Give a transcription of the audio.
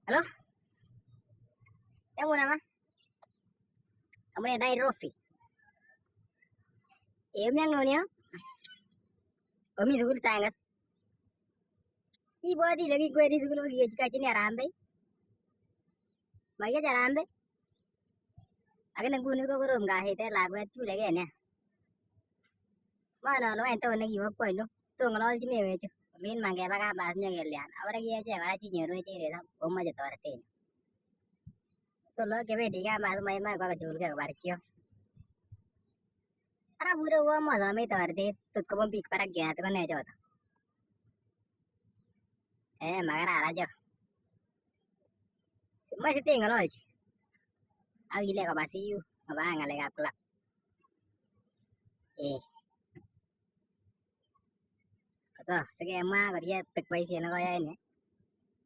Halo, yangu nama amune Nairobi. Yang nonya, kami sukul tangas. Ibadi lagi kue di sukul lagi kacini arambe. Maya jarambe. Akan nunggu ko kurum gahe lagu tu lagi ni. Mana lo ento nagi wak koi no. Tu ngalal cini wecu. Lin mangga baga basnya gelian. Awak lagi aja awak cini nyeru aja ni lah. Oma jatuh arti. So lo kebe diga mas mai mai kau kacul ke barkio. Ara buru gua masa mai tu arti. Tut kau pik parak gaya tu kan aja tu. Magar aja. Masih tinggal aja. Aku gila kau basiu. Abang ngale kau kelap. Kata, segi emak kerja pek bayi sih nak kau ini.